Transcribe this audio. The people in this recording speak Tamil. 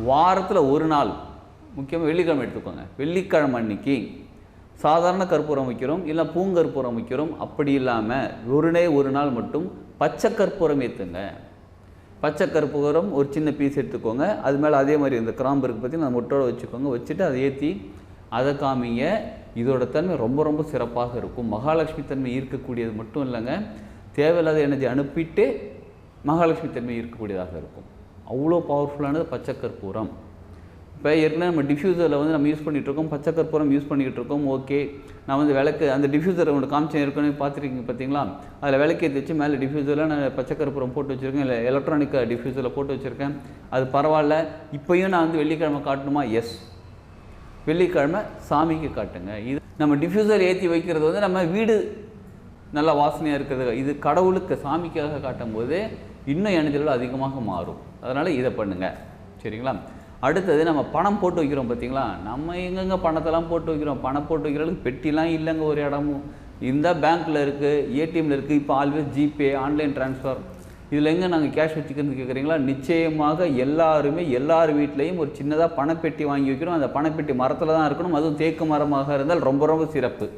வாரத்தில் ஒரு நாள், முக்கியமாக வெள்ளிக்கிழமை எடுத்துக்கோங்க. வெள்ளிக்கிழமை அன்னைக்கு சாதாரண கற்பூரம் வைக்கிறோம், இல்லை பூங்கற்பூரம் வைக்கிறோம். அப்படி இல்லாமல் ஒரு நாள் மட்டும் பச்சை கற்பூரம் ஏற்றுங்க. பச்சை கற்பூரம் ஒரு சின்ன பீஸ் எடுத்துக்கோங்க. அது மேலே அதே மாதிரி இந்த கிராம்பு இருக்குது பார்த்தீங்கன்னா, அந்த மொட்டோட வச்சுக்கோங்க. வச்சுட்டு அதை ஏற்றி அதை காமிங்க. இதோட தன்மை ரொம்ப ரொம்ப சிறப்பாக இருக்கும். மகாலட்சுமி தன்மை ஈர்க்கக்கூடியது மட்டும் இல்லைங்க, தேவையில்லாத எனர்ஜி அனுப்பிட்டு மகாலட்சுமி தன்மை ஈர்க்கக்கூடியதாக இருக்கும். அவ்வளோ பவர்ஃபுல்லானது பச்சை கற்பூரம். இப்போ ஏற்கனவே நம்ம டிஃப்யூசரில் நம்ம யூஸ் பண்ணிகிட்ருக்கோம், பச்சை கற்பூரம் யூஸ் பண்ணிக்கிட்டு இருக்கோம். ஓகே, நான் விளக்கு அந்த டிஃப்யூசரை ஒன்று காமிச்சேன் ஏற்கனவே பார்த்துருக்கீங்க பார்த்தீங்களா? அதில் விளக்கேற்றி வச்சு மேலே டிஃப்யூசரில் நான் பச்சை கற்பூரம் போட்டு வச்சுருக்கேன், இல்லை எலக்ட்ரானிக் டிஃப்யூசரில் போட்டு வச்சுருக்கேன். அது பரவாயில்ல. இப்போயும் நான் வெள்ளிக்கிழமை காட்டணுமா? எஸ், வெள்ளிக்கிழமை சாமிக்கு காட்டுங்க. இது நம்ம டிஃப்யூசர் ஏற்றி வைக்கிறது நம்ம வீடு நல்லா வாசனையாக இருக்கிறது. இது கடவுளுக்கு சாமிக்காக காட்டும் போது இன்னும் எனர்ஜிகள் அதிகமாக மாறும். அதனால் இதை பண்ணுங்கள். சரிங்களா? அடுத்தது நம்ம பணம் போட்டு வைக்கிறோம் பார்த்தீங்களா? நம்ம எங்கெங்கே பணத்தெல்லாம் போட்டு வைக்கிறோம்? பணம் போட்டு வைக்கிறதுக்கு பெட்டிலாம் இல்லைங்க ஒரு இடமும். இந்த பேங்க்கில் இருக்குது, ஏடிஎம்மில் இருக்குது. இப்போ ஆல்வேஸ் ஜிபே, ஆன்லைன் ட்ரான்ஸ்ஃபர். இதில் எங்கே நாங்கள் கேஷ் வச்சுக்கிறது கேட்குறீங்களா? நிச்சயமாக எல்லார் வீட்லேயும் ஒரு சின்னதாக பணப்பெட்டி வாங்கி வைக்கிறோம். அந்த பணப்பெட்டி மரத்தில் தான் இருக்கணும். அதுவும் தேக்கு மரமாக இருந்தால் ரொம்ப ரொம்ப சிறப்பு.